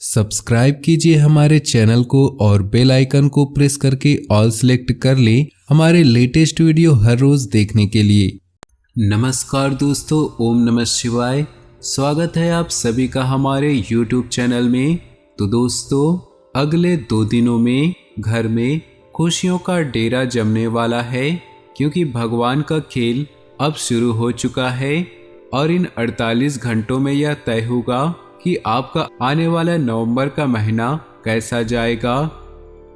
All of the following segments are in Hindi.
सब्सक्राइब कीजिए हमारे चैनल को और बेल आइकन को प्रेस करके ऑल सेलेक्ट कर लें हमारे लेटेस्ट वीडियो हर रोज देखने के लिए। नमस्कार दोस्तों, ओम नमः शिवाय। स्वागत है आप सभी का हमारे YouTube चैनल में। तो दोस्तों, अगले 2 दिनों में घर में खुशियों का डेरा जमने वाला है, क्योंकि भगवान का खेल अब शुरू हो चुका है और इन 48 घंटों में यह तय होगा कि आपका आने वाला नवंबर का महीना कैसा जाएगा।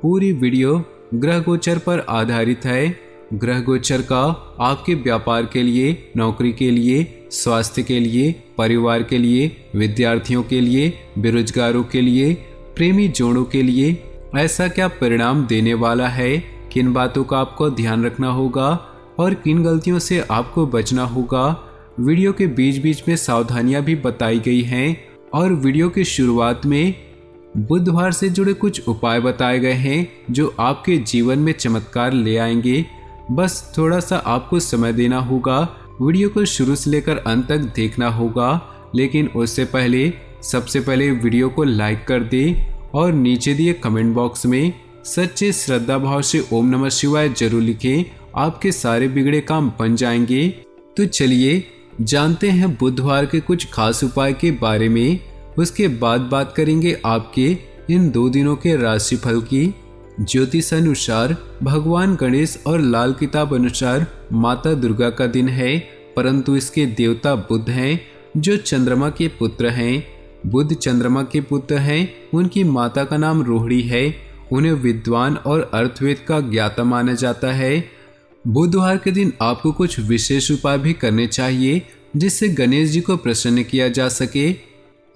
पूरी वीडियो ग्रह गोचर पर आधारित है। ग्रह गोचर का आपके व्यापार के लिए, नौकरी के लिए, स्वास्थ्य के लिए, परिवार के लिए, विद्यार्थियों के लिए, बेरोजगारों के लिए, प्रेमी जोड़ों के लिए ऐसा क्या परिणाम देने वाला है, किन बातों का आपको ध्यान रखना होगा और किन गलतियों से आपको बचना होगा। वीडियो के बीच बीच में सावधानियां भी बताई गई हैं और वीडियो की शुरुआत में बुधवार से जुड़े कुछ उपाय बताए गए हैं जो आपके जीवन में चमत्कार ले आएंगे। बस थोड़ा सा आपको समय देना होगा, वीडियो को शुरू से लेकर अंत तक देखना होगा। लेकिन उससे पहले सबसे पहले वीडियो को लाइक कर दे और नीचे दिए कमेंट बॉक्स में सच्चे श्रद्धा भाव से ओम नमः शिवाय जरूर लिखें। आपके सारे बिगड़े काम बन जाएंगे। तो चलिए जानते हैं बुधवार के कुछ खास उपाय के बारे में। उसके बाद बात करेंगे आपके इन 2 दिनों के राशिफल की। ज्योतिष अनुसार भगवान गणेश और लाल किताब अनुसार माता दुर्गा का दिन है, परंतु इसके देवता बुध हैं जो चंद्रमा के पुत्र हैं। बुध चंद्रमा के पुत्र हैं। उनकी माता का नाम रोहिणी है। उन्हें विद्वान और अर्थवेद का ज्ञाता माना जाता है। बुधवार के दिन आपको कुछ विशेष उपाय भी करने चाहिए जिससे गणेश जी को प्रसन्न किया जा सके।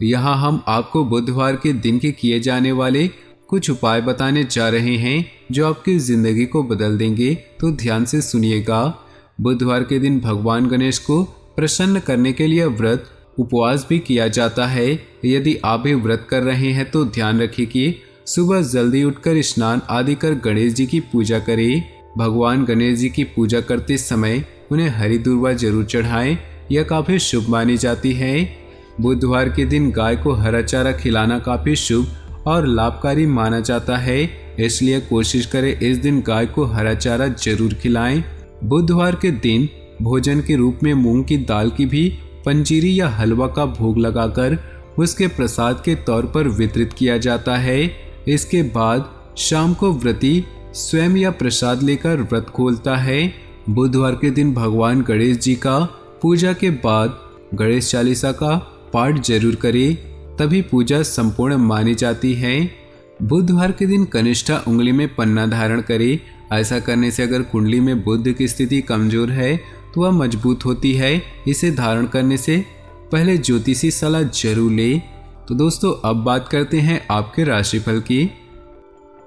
यहाँ हम आपको बुधवार के दिन के किए जाने वाले कुछ उपाय बताने जा रहे हैं जो आपकी जिंदगी को बदल देंगे, तो ध्यान से सुनिएगा। बुधवार के दिन भगवान गणेश को प्रसन्न करने के लिए व्रत उपवास भी किया जाता है। यदि आप भी व्रत कर रहे हैं तो ध्यान रखिए कि सुबह जल्दी उठकर स्नान आदि कर गणेश जी की पूजा करें। भगवान गणेश जी की पूजा करते समय उन्हें हरी दूर्वा जरूर चढ़ाएं, यह काफी शुभ मानी जाती है। बुधवार के दिन गाय को हरा चारा खिलाना काफी शुभ और लाभकारी माना जाता है, इसलिए कोशिश करें इस दिन गाय को हरा चारा जरूर खिलाएं। बुधवार के दिन भोजन के रूप में मूंग की दाल की भी पंजीरी या हलवा का भोग लगाकर उसके प्रसाद के तौर पर वितरित किया जाता है। इसके बाद शाम को व्रती स्वयं या प्रसाद लेकर व्रत खोलता है। बुधवार के दिन भगवान गणेश जी का पूजा के बाद गणेश चालीसा का पाठ जरूर करें, तभी पूजा संपूर्ण मानी जाती है। बुधवार के दिन कनिष्ठा उंगली में पन्ना धारण करें। ऐसा करने से अगर कुंडली में बुध की स्थिति कमजोर है तो वह मजबूत होती है। इसे धारण करने से पहले ज्योतिषी सलाह जरूर ले। तो दोस्तों, अब बात करते हैं आपके राशिफल की।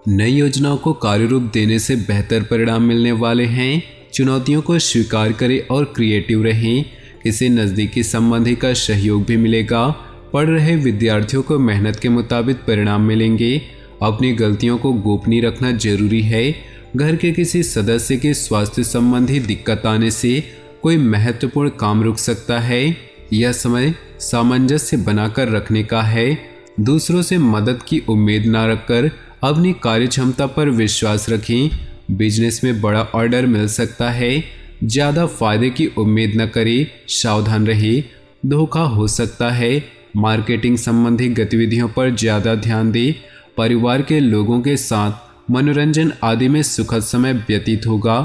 नई योजनाओं को कार्य रूप देने से बेहतर परिणाम मिलने वाले हैं। चुनौतियों को स्वीकार करें और क्रिएटिव रहें। किसी नज़दीकी संबंधी का सहयोग भी मिलेगा। पढ़ रहे विद्यार्थियों को मेहनत के मुताबिक परिणाम मिलेंगे। अपनी गलतियों को गोपनीय रखना जरूरी है। घर के किसी सदस्य के स्वास्थ्य संबंधी दिक्कत आने से कोई महत्वपूर्ण काम रुक सकता है। यह समय सामंजस्य बनाकर रखने का है। दूसरों से मदद की उम्मीद न रखकर अपनी कार्य क्षमता पर विश्वास रखें। बिजनेस में बड़ा ऑर्डर मिल सकता है। ज़्यादा फायदे की उम्मीद न करें, सावधान रहिए, धोखा हो सकता है। मार्केटिंग संबंधी गतिविधियों पर ज़्यादा ध्यान दें। परिवार के लोगों के साथ मनोरंजन आदि में सुखद समय व्यतीत होगा।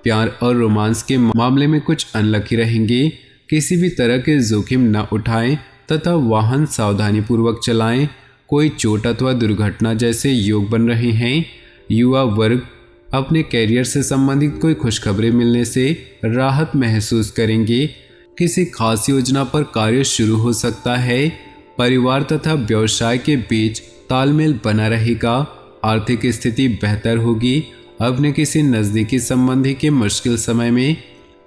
प्यार और रोमांस के मामले में कुछ अनलकी रहेंगे। किसी भी तरह के जोखिम न उठाएं तथा वाहन सावधानीपूर्वक चलाएं। कोई चोट अथवा दुर्घटना जैसे योग बन रहे हैं। युवा वर्ग अपने कैरियर से संबंधित कोई खुशखबरी मिलने से राहत महसूस करेंगे। किसी खास योजना पर कार्य शुरू हो सकता है। परिवार तथा व्यवसाय के बीच तालमेल बना रहेगा। आर्थिक स्थिति बेहतर होगी। अपने किसी नज़दीकी संबंधी के मुश्किल समय में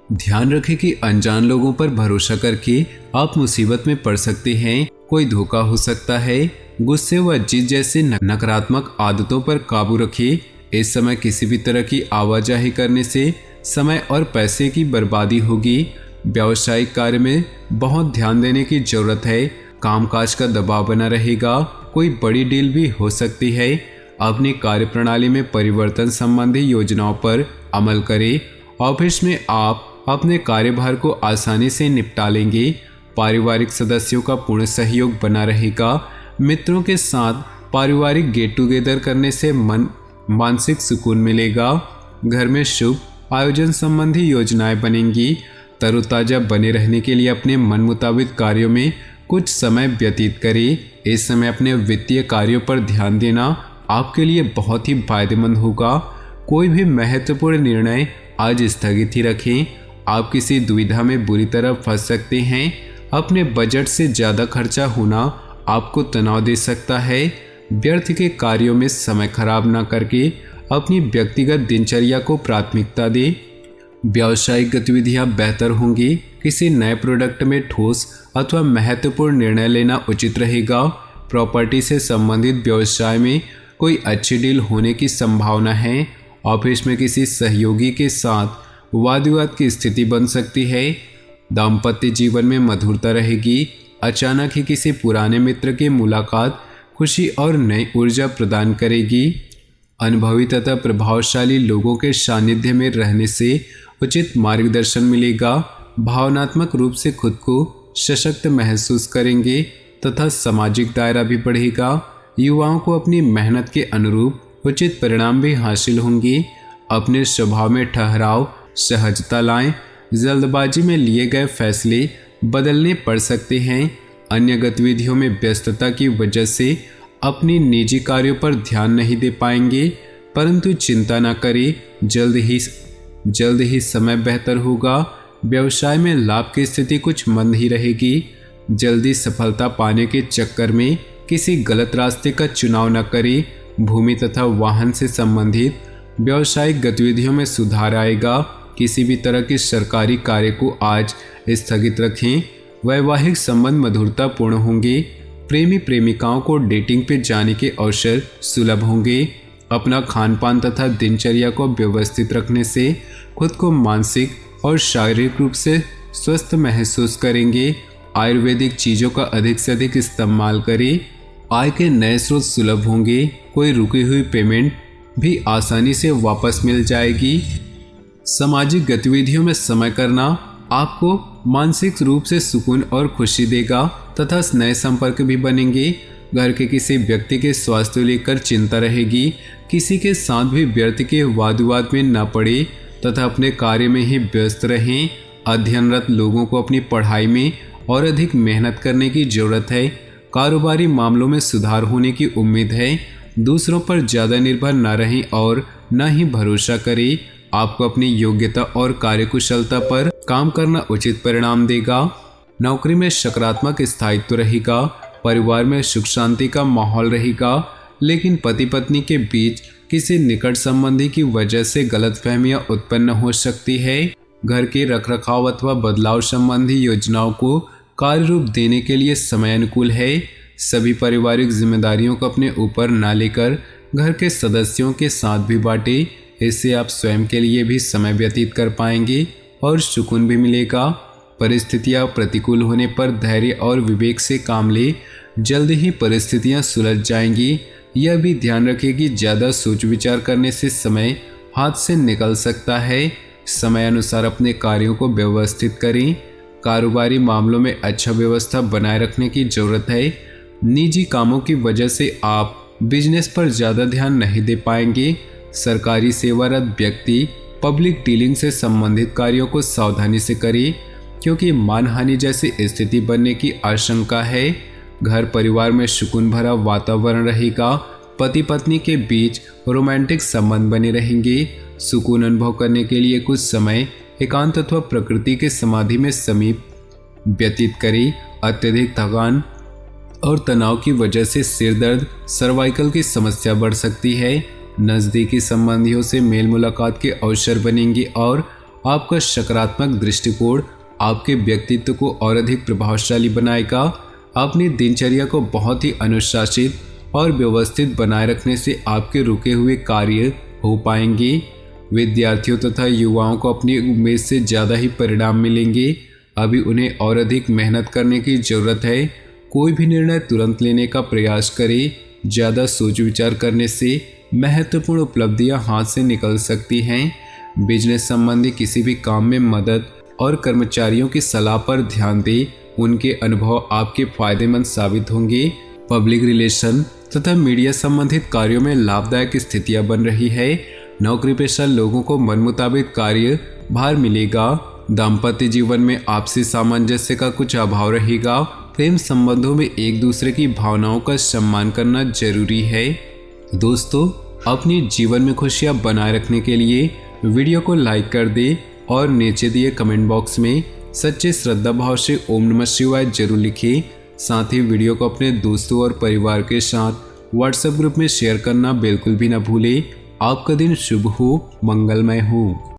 ध्यान रखें कि अनजान लोगों पर भरोसा करके आप मुसीबत में पड़ सकते हैं। कोई धोखा हो सकता है। गुस्से व जिद जैसी नकारात्मक आदतों पर काबू रखिए। इस समय किसी भी तरह की आवाजाही करने से समय और पैसे की बर्बादी होगी। व्यावसायिक कार्य में बहुत ध्यान देने की जरूरत है। कामकाज का दबाव बना रहेगा। कोई बड़ी डील भी हो सकती है। अपनी कार्यप्रणाली में परिवर्तन संबंधी योजनाओं पर अमल करें। ऑफिस में आप अपने कार्यभार को आसानी से निपटा लेंगे। पारिवारिक सदस्यों का पूर्ण सहयोग बना रहेगा। मित्रों के साथ पारिवारिक गेट टुगेदर करने से मानसिक सुकून मिलेगा। घर में शुभ आयोजन संबंधी योजनाएं बनेंगी। तरोताजा बने रहने के लिए अपने मन मुताबिक कार्यों में कुछ समय व्यतीत करें। इस समय अपने वित्तीय कार्यों पर ध्यान देना आपके लिए बहुत ही फायदेमंद होगा। कोई भी महत्वपूर्ण निर्णय आज स्थगित ही रखें। आप किसी दुविधा में बुरी तरह फंस सकते हैं। अपने बजट से ज़्यादा खर्चा होना आपको तनाव दे सकता है। व्यर्थ के कार्यों में समय खराब ना करके अपनी व्यक्तिगत दिनचर्या को प्राथमिकता दें। व्यावसायिक गतिविधियां बेहतर होंगी। किसी नए प्रोडक्ट में ठोस अथवा महत्वपूर्ण निर्णय लेना उचित रहेगा। प्रॉपर्टी से संबंधित व्यवसाय में कोई अच्छी डील होने की संभावना है। ऑफिस में किसी सहयोगी के साथ वाद विवाद की स्थिति बन सकती है। दाम्पत्य जीवन में मधुरता रहेगी। अचानक ही किसी पुराने मित्र की मुलाकात खुशी और नई ऊर्जा प्रदान करेगी। अनुभवी तथा प्रभावशाली लोगों के सानिध्य में रहने से उचित मार्गदर्शन मिलेगा। भावनात्मक रूप से खुद को सशक्त महसूस करेंगे तथा सामाजिक दायरा भी बढ़ेगा। युवाओं को अपनी मेहनत के अनुरूप उचित परिणाम भी हासिल होंगे। अपने स्वभाव में ठहराव, सहजता लाएं। जल्दबाजी में लिए गए फैसले बदलने पड़ सकते हैं। अन्य गतिविधियों में व्यस्तता की वजह से अपनी निजी कार्यों पर ध्यान नहीं दे पाएंगे, परंतु चिंता न करें, जल्द ही समय बेहतर होगा। व्यवसाय में लाभ की स्थिति कुछ मंद ही रहेगी। जल्दी सफलता पाने के चक्कर में किसी गलत रास्ते का चुनाव न करें। भूमि तथा वाहन से संबंधित व्यावसायिक गतिविधियों में सुधार आएगा। किसी भी तरह के सरकारी कार्य को आज स्थगित रखें। वैवाहिक संबंध मधुरतापूर्ण होंगे। प्रेमी प्रेमिकाओं को डेटिंग पे जाने के अवसर सुलभ होंगे। अपना खान पान तथा दिनचर्या को व्यवस्थित रखने से खुद को मानसिक और शारीरिक रूप से स्वस्थ महसूस करेंगे। आयुर्वेदिक चीज़ों का अधिक से अधिक इस्तेमाल करें। आय के नए स्रोत सुलभ होंगे। कोई रुकी हुई पेमेंट भी आसानी से वापस मिल जाएगी। सामाजिक गतिविधियों में समय करना आपको मानसिक रूप से सुकून और खुशी देगा तथा नए संपर्क भी बनेंगे। घर के किसी व्यक्ति के स्वास्थ्य लेकर चिंता रहेगी। किसी के साथ भी व्यर्थ के वाद विवाद में न पड़े तथा अपने कार्य में ही व्यस्त रहें। अध्ययनरत लोगों को अपनी पढ़ाई में और अधिक मेहनत करने की जरूरत है। कारोबारी मामलों में सुधार होने की उम्मीद है। दूसरों पर ज़्यादा निर्भर न रहें और न ही भरोसा करें। आपको अपनी योग्यता और कार्यकुशलता पर काम करना उचित परिणाम देगा। नौकरी में सकारात्मक स्थायित्व रहेगा। परिवार में सुख शांति का माहौल रहेगा, लेकिन पति पत्नी के बीच किसी निकट संबंधी की वजह से गलतफहमियां उत्पन्न हो सकती है। घर के रखरखाव अथवा बदलाव संबंधी योजनाओं को कार्य रूप देने के लिए समय अनुकूल है। सभी पारिवारिक जिम्मेदारियों को अपने ऊपर न लेकर घर के सदस्यों के साथ भी बांटें। इससे आप स्वयं के लिए भी समय व्यतीत कर पाएंगे और सुकून भी मिलेगा। परिस्थितियां प्रतिकूल होने पर धैर्य और विवेक से काम ले। जल्द ही परिस्थितियां सुलझ जाएंगी। यह भी ध्यान रखें कि ज़्यादा सोच विचार करने से समय हाथ से निकल सकता है। समय अनुसार अपने कार्यों को व्यवस्थित करें। कारोबारी मामलों में अच्छा व्यवस्था बनाए रखने की जरूरत है। निजी कामों की वजह से आप बिजनेस पर ज़्यादा ध्यान नहीं दे पाएंगे। सरकारी सेवारत व्यक्ति पब्लिक डीलिंग से संबंधित कार्यों को सावधानी से करें, क्योंकि मानहानि जैसी स्थिति बनने की आशंका है। घर परिवार में सुकून भरा वातावरण रहेगा। पति पत्नी के बीच रोमांटिक संबंध बने रहेंगे। सुकून अनुभव करने के लिए कुछ समय एकांत अथवा प्रकृति के समाधि में समीप व्यतीत करें। अत्यधिक थकान और तनाव की वजह से सिर दर्द, सर्वाइकल की समस्या बढ़ सकती है। नज़दीकी संबंधियों से मेल मुलाकात के अवसर बनेंगे और आपका सकारात्मक दृष्टिकोण आपके व्यक्तित्व को और अधिक प्रभावशाली बनाएगा। अपनी दिनचर्या को बहुत ही अनुशासित और व्यवस्थित बनाए रखने से आपके रुके हुए कार्य हो पाएंगे। विद्यार्थियों तथा युवाओं को अपनी उम्मीद से ज़्यादा ही परिणाम मिलेंगे। अभी उन्हें और अधिक मेहनत करने की ज़रूरत है। कोई भी निर्णय तुरंत लेने का प्रयास करें। ज़्यादा सोच विचार करने से महत्वपूर्ण उपलब्धियां हाथ से निकल सकती हैं। बिजनेस संबंधी किसी भी काम में मदद और कर्मचारियों की सलाह पर ध्यान दें। उनके अनुभव आपके फायदेमंद साबित होंगे। पब्लिक रिलेशन तथा मीडिया संबंधित कार्यों में लाभदायक स्थितियां बन रही है। नौकरी पेशा लोगों को मन मुताबिक कार्य भार मिलेगा। दाम्पत्य जीवन में आपसी सामंजस्य का कुछ अभाव रहेगा। प्रेम संबंधों में एक दूसरे की भावनाओं का सम्मान करना जरूरी है। दोस्तों, अपने जीवन में खुशियां बनाए रखने के लिए वीडियो को लाइक कर दें और नीचे दिए कमेंट बॉक्स में सच्चे श्रद्धा भाव से ओम नमः शिवाय जरूर लिखें। साथ ही वीडियो को अपने दोस्तों और परिवार के साथ व्हाट्सएप ग्रुप में शेयर करना बिल्कुल भी ना भूलें। आपका दिन शुभ हो, मंगलमय हो।